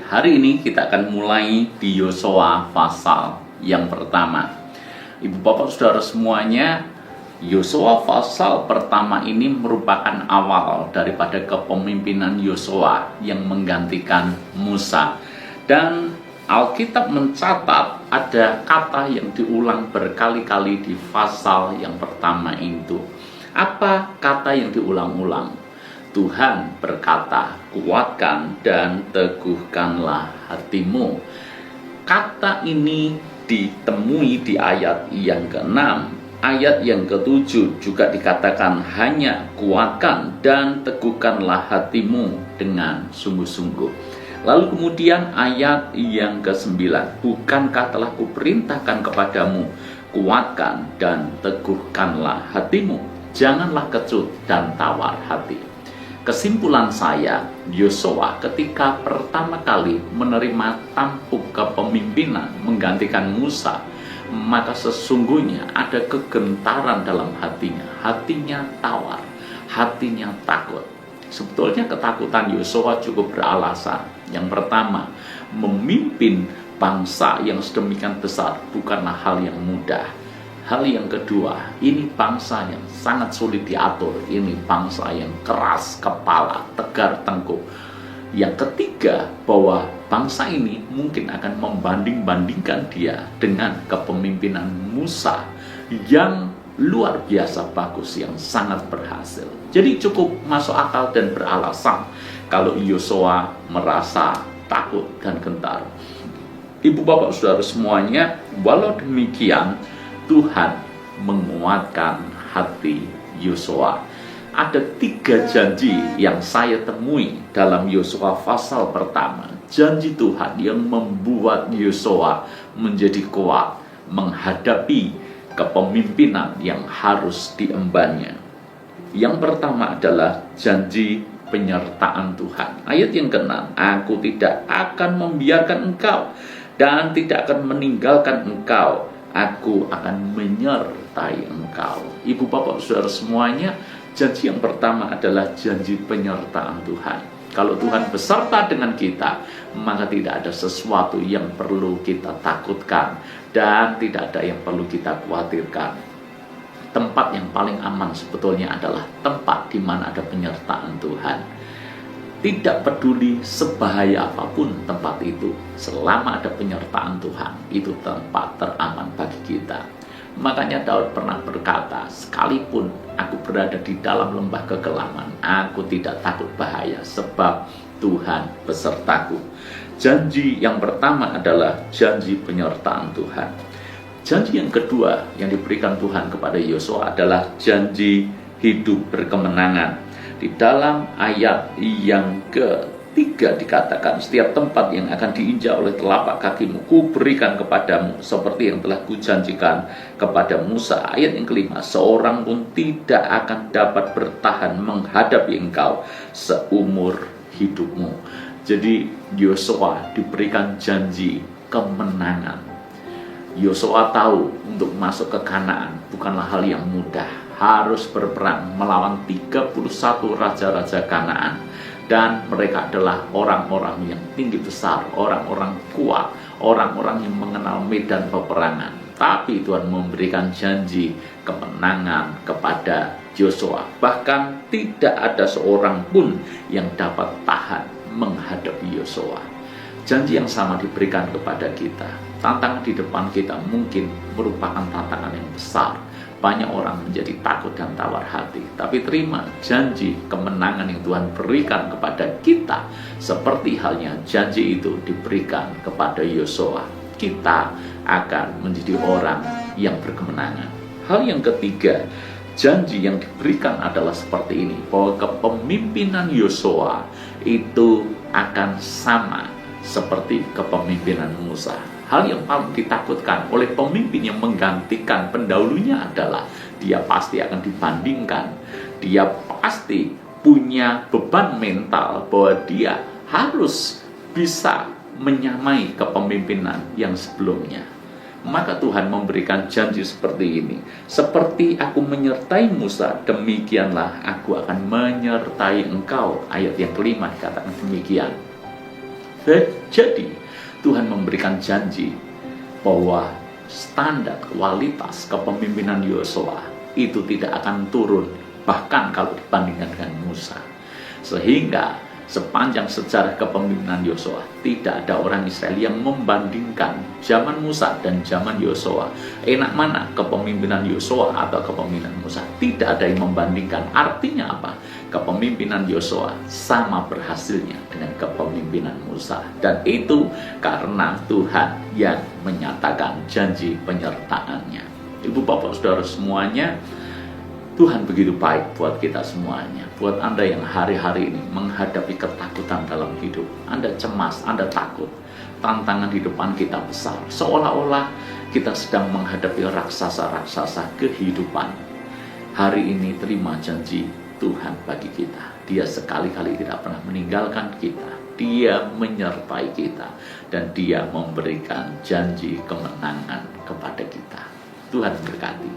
hari ini kita akan mulai di Yosua pasal yang pertama. Ibu bapak saudara semuanya, Yosua pasal pertama ini merupakan awal daripada kepemimpinan Yosua yang menggantikan Musa. Dan Alkitab mencatat ada kata yang diulang berkali-kali di pasal yang pertama itu. Apa kata yang diulang-ulang? Tuhan berkata, kuatkan dan teguhkanlah hatimu. Kata ini ditemui di ayat yang ke-6. Ayat yang ke-7 juga dikatakan hanya kuatkan dan teguhkanlah hatimu dengan sungguh-sungguh. Lalu kemudian ayat yang ke-9, bukankah telah kuperintahkan kepadamu, kuatkan dan teguhkanlah hatimu, janganlah kecut dan tawar hati. Kesimpulan saya, Yosua ketika pertama kali menerima tampuk kepemimpinan menggantikan Musa, maka sesungguhnya ada kegentaran dalam hatinya. Hatinya tawar, hatinya takut. Sebetulnya ketakutan Yosua cukup beralasan. Yang pertama, memimpin bangsa yang sedemikian besar bukanlah hal yang mudah. Hal yang kedua, ini bangsa yang sangat sulit diatur. Ini bangsa yang keras kepala, tegar tengkuk. Yang ketiga, bahwa bangsa ini mungkin akan membanding-bandingkan dia dengan kepemimpinan Musa yang luar biasa bagus, yang sangat berhasil. Jadi cukup masuk akal dan beralasan kalau Yosua merasa takut dan gentar. Ibu bapak saudara semuanya, walau demikian Tuhan menguatkan hati Yosua. Ada 3 janji yang saya temui dalam Yosua pasal pertama. Janji Tuhan yang membuat Yosua menjadi kuat menghadapi kepemimpinan yang harus diembannya. Yang pertama adalah janji penyertaan Tuhan. Ayat yang ke-6, aku tidak akan membiarkan engkau dan tidak akan meninggalkan engkau. Aku akan menyertai engkau. Ibu bapak saudara semuanya, janji yang pertama adalah janji penyertaan Tuhan. Kalau Tuhan beserta dengan kita, maka tidak ada sesuatu yang perlu kita takutkan dan tidak ada yang perlu kita khawatirkan. Tempat yang paling aman sebetulnya adalah tempat di mana ada penyertaan Tuhan. Tidak peduli sebahaya apapun tempat itu, selama ada penyertaan Tuhan, itu tempat teraman bagi kita. Makanya Daud pernah berkata, sekalipun aku berada di dalam lembah kegelapan, aku tidak takut bahaya, sebab Tuhan besertaku. Janji yang pertama adalah janji penyertaan Tuhan. Janji yang kedua yang diberikan Tuhan kepada Yosua adalah janji hidup berkemenangan. Di dalam ayat yang ke-3 dikatakan, setiap tempat yang akan diinjak oleh telapak kakimu, ku berikan kepadamu, seperti yang telah kujanjikan kepada Musa. Ayat yang ke-5, seorang pun tidak akan dapat bertahan menghadapi engkau seumur hidupmu. Jadi Yosua diberikan janji kemenangan. Yosua tahu untuk masuk ke Kanaan bukanlah hal yang mudah. Harus berperang melawan 31 raja-raja Kanaan. Dan mereka adalah orang-orang yang tinggi besar, orang-orang kuat, orang-orang yang mengenal medan peperangan. Tapi Tuhan memberikan janji kemenangan kepada Yosua. Bahkan tidak ada seorang pun yang dapat tahan menghadapi Yosua. Janji yang sama diberikan kepada kita. Tantangan di depan kita mungkin merupakan tantangan yang besar. Banyak orang menjadi takut dan tawar hati. Tapi terima janji kemenangan yang Tuhan berikan kepada kita. Seperti halnya janji itu diberikan kepada Yosua. Kita akan menjadi orang yang berkemenangan. Hal yang ketiga, janji yang diberikan adalah seperti ini, bahwa kepemimpinan Yosua itu akan sama seperti kepemimpinan Musa. Hal yang paling ditakutkan oleh pemimpin yang menggantikan pendahulunya adalah dia pasti akan dibandingkan. Dia pasti punya beban mental bahwa dia harus bisa menyamai kepemimpinan yang sebelumnya. Maka Tuhan memberikan janji seperti ini. Seperti aku menyertai Musa, demikianlah aku akan menyertai engkau. Ayat yang kelima dikatakan demikian. Jadi Tuhan memberikan janji bahwa standar kualitas kepemimpinan Yosua itu tidak akan turun, bahkan kalau dibandingkan dengan Musa. Sehingga sepanjang sejarah kepemimpinan Yosua tidak ada orang Israel yang membandingkan zaman Musa dan zaman Yosua. Enak mana kepemimpinan Yosua atau kepemimpinan Musa? Tidak ada yang membandingkan. Artinya apa? Kepemimpinan Yosua sama berhasilnya dengan kepemimpinan Musa, dan itu karena Tuhan yang menyatakan janji penyertaannya. Ibu bapak saudara semuanya, Tuhan begitu baik buat kita semuanya. Buat Anda yang hari-hari ini menghadapi ketakutan dalam hidup, Anda cemas, Anda takut, tantangan di depan kita besar, seolah-olah kita sedang menghadapi raksasa-raksasa kehidupan. Hari ini terima janji Tuhan bagi kita. Dia sekali-kali tidak pernah meninggalkan kita. Dia menyertai kita, dan Dia memberikan janji kemenangan kepada kita. Tuhan berkati.